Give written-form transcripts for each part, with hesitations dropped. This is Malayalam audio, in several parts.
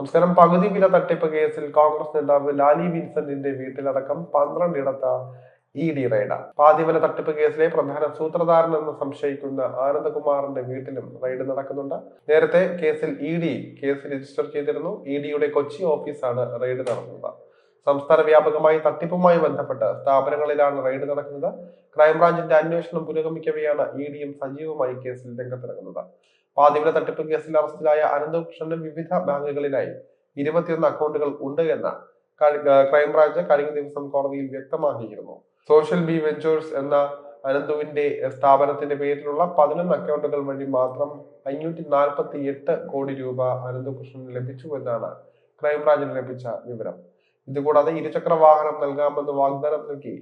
നമസ്കാരം. പകുതി വില തട്ടിപ്പ് കേസിൽ കോൺഗ്രസ് നേതാവ് ലാലി വിൻസെന്റിന്റെ വീട്ടിലടക്കം 12 ഇടത്ത് ഇഡി റെയ്ഡ്. പാതിവില തട്ടിപ്പ് കേസിലെ പ്രധാന സൂത്രധാരനെന്ന് സംശയിക്കുന്ന ആനന്ദകുമാറിന്റെ വീട്ടിലും റെയ്ഡ് നടക്കുന്നുണ്ട്. നേരത്തെ കേസിൽ ഇഡി കേസ് രജിസ്റ്റർ ചെയ്തിരുന്നു. ഇഡിയുടെ കൊച്ചി ഓഫീസാണ് റെയ്ഡ് നടത്തുന്നത്. സംസ്ഥാന വ്യാപകമായി തട്ടിപ്പുമായി ബന്ധപ്പെട്ട് സ്ഥാപനങ്ങളിലാണ് റെയ്ഡ് നടക്കുന്നത്. ക്രൈംബ്രാഞ്ചിന്റെ അന്വേഷണം പുരോഗമിക്കവെയാണ് ഇഡിയും സജീവമായി കേസിൽ രംഗത്തിറങ്ങുന്നത്. പാതിവില തട്ടിപ്പ് കേസിൽ അറസ്റ്റിലായ അനന്തകൃഷ്ണന് വിവിധ ബാങ്കുകളിലായി 21 അക്കൗണ്ടുകൾ ഉണ്ട് എന്ന് ക്രൈംബ്രാഞ്ച് കഴിഞ്ഞ ദിവസം കോടതിയിൽ വ്യക്തമാക്കിയിരുന്നു. സോഷ്യൽ ബി വെഞ്ചേഴ്സ് എന്ന അനന്തുവിന്റെ സ്ഥാപനത്തിന്റെ പേരിലുള്ള 11 അക്കൗണ്ടുകൾ വഴി മാത്രം 548 കോടി രൂപ അനന്തകൃഷ്ണന് ലഭിച്ചു എന്നാണ് ക്രൈംബ്രാഞ്ചിന് ലഭിച്ച വിവരം. ഇതുകൂടാതെ ഇരുചക്ര വാഹനം നൽകാമെന്ന് വാഗ്ദാനം നൽകി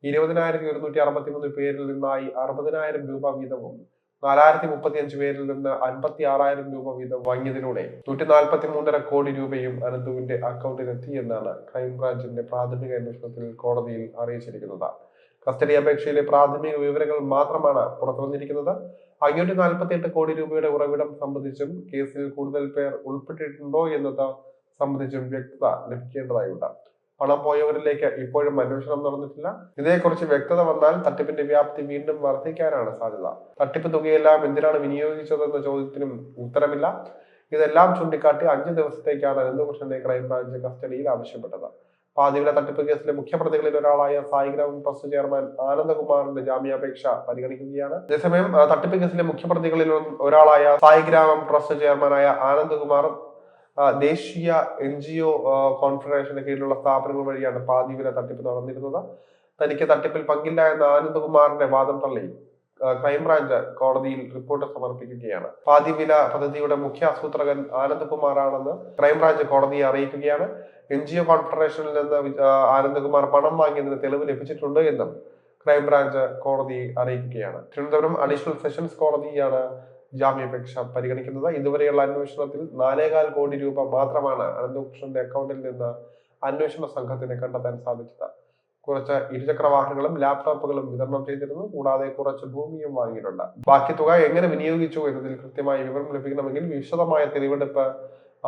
20,163 പേരിൽ നിന്നായി 60,000 രൂപ വീതവും 4,035 പേരിൽ നിന്ന് 56,000 രൂപ വീതം വാങ്ങിയതിലൂടെ 143.5 കോടി രൂപയും അനന്തുവിന്റെ അക്കൗണ്ടിൽ എത്തിയെന്നാണ് ക്രൈംബ്രാഞ്ചിന്റെ പ്രാഥമിക അന്വേഷണത്തിൽ കോടതിയിൽ അറിയിച്ചിരിക്കുന്നത്. കസ്റ്റഡി അപേക്ഷയിലെ പ്രാഥമിക വിവരങ്ങൾ മാത്രമാണ് പുറത്തു വന്നിരിക്കുന്നത്. 548 കോടി രൂപയുടെ ഉറവിടം സംബന്ധിച്ചും കേസിൽ കൂടുതൽ പേർ ഉൾപ്പെട്ടിട്ടുണ്ടോ എന്നത് സംബന്ധിച്ചും വ്യക്തത ലഭിക്കേണ്ടതായുണ്ട്. പണം പോയവരിലേക്ക് ഇപ്പോഴും അന്വേഷണം നടന്നിട്ടില്ല. ഇതേക്കുറിച്ച് വ്യക്തത വന്നാൽ തട്ടിപ്പിന്റെ വ്യാപ്തി വീണ്ടും വർദ്ധിക്കാനാണ് സാധ്യത. തട്ടിപ്പ് തുകയെല്ലാം എന്തിനാണ് വിനിയോഗിച്ചതെന്ന ചോദ്യത്തിനും ഉത്തരമില്ല. ഇതെല്ലാം ചൂണ്ടിക്കാട്ടി 5 ദിവസത്തേക്കാണ് അനന്തകൃഷ്ണനെ ക്രൈംബ്രാഞ്ച് കസ്റ്റഡിയിൽ ആവശ്യപ്പെട്ടത്. പാതിവില തട്ടിപ്പ് കേസിലെ മുഖ്യപ്രതികളിൽ ഒരാളായ സായിഗ്രാമം ട്രസ്റ്റ് ചെയർമാൻ ആനന്ദകുമാറിന്റെ ജാമ്യാപേക്ഷ പരിഗണിക്കുകയാണ്. അതേസമയം തട്ടിപ്പ് കേസിലെ മുഖ്യപ്രതികളിൽ ഒരാളായ സായിഗ്രാമം ട്രസ്റ്റ് ചെയർമാനായ ആനന്ദകുമാർ ദേശീയ NGO കോൺഫെഡറേഷന് കീഴിലുള്ള സ്ഥാപനങ്ങൾ വഴിയാണ് പാതിവില തട്ടിപ്പ് നടന്നിരുന്നത്. തനിക്ക് തട്ടിപ്പിൽ പങ്കില്ല എന്ന ആനന്ദകുമാറിന്റെ വാദം തള്ളി ക്രൈംബ്രാഞ്ച് കോടതിയിൽ റിപ്പോർട്ട് സമർപ്പിക്കുകയാണ്. പാതിവില പദ്ധതിയുടെ മുഖ്യ ആസൂത്രകൻ ആനന്ദകുമാറാണെന്ന് ക്രൈംബ്രാഞ്ച് കോടതിയെ അറിയിക്കുകയാണ്. NGO കോൺഫെഡറേഷനിൽ നിന്ന് ആനന്ദകുമാർ പണം വാങ്ങിയതിന് തെളിവ് ലഭിച്ചിട്ടുണ്ട് എന്നും ക്രൈംബ്രാഞ്ച് കോടതിയെ അറിയിക്കുകയാണ്. തിരുവനന്തപുരം അഡീഷണൽ സെഷൻസ് കോടതിയാണ് ജാമ്യാപേക്ഷ പരിഗണിക്കുന്നത്. ഇതുവരെയുള്ള അന്വേഷണത്തിൽ 4.25 കോടി രൂപ മാത്രമാണ് അനന്തകൃഷ്ണന്റെ അക്കൗണ്ടിൽ നിന്ന് അന്വേഷണ സംഘത്തിന് കണ്ടെത്താൻ സാധിച്ചത്. കുറച്ച് ഇരുചക്ര വാഹനങ്ങളും ലാപ്ടോപ്പുകളും വിതരണം ചെയ്തിരുന്നു. കൂടാതെ കുറച്ച് ഭൂമിയും വാങ്ങിയിട്ടുണ്ട്. ബാക്കി തുക എങ്ങനെ വിനിയോഗിച്ചു എന്നതിൽ കൃത്യമായ വിവരം ലഭിക്കണമെങ്കിൽ വിശദമായ തെളിവെടുപ്പ്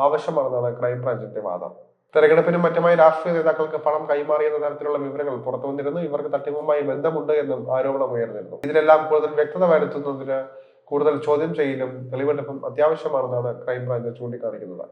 ആവശ്യമാണെന്നാണ് ക്രൈംബ്രാഞ്ചിന്റെ വാദം. തെരഞ്ഞെടുപ്പിനും മറ്റുമായി രാഷ്ട്രീയ നേതാക്കൾക്ക് പണം കൈമാറിയെന്ന തരത്തിലുള്ള വിവരങ്ങൾ പുറത്തു വന്നിരുന്നു. ഇവർക്ക് തട്ടിപ്പുമായി ബന്ധമുണ്ട് എന്നും ആരോപണം ഉയർന്നിരുന്നു. ഇതിലെല്ലാം കൂടുതൽ വ്യക്തത വരുത്തുന്നതിന് കൂടുതൽ ചോദ്യം ചെയ്യലും തെളിവെടുപ്പും അത്യാവശ്യമാണെന്നാണ് ക്രൈംബ്രാഞ്ച് ചൂണ്ടിക്കാണിക്കുന്നത്.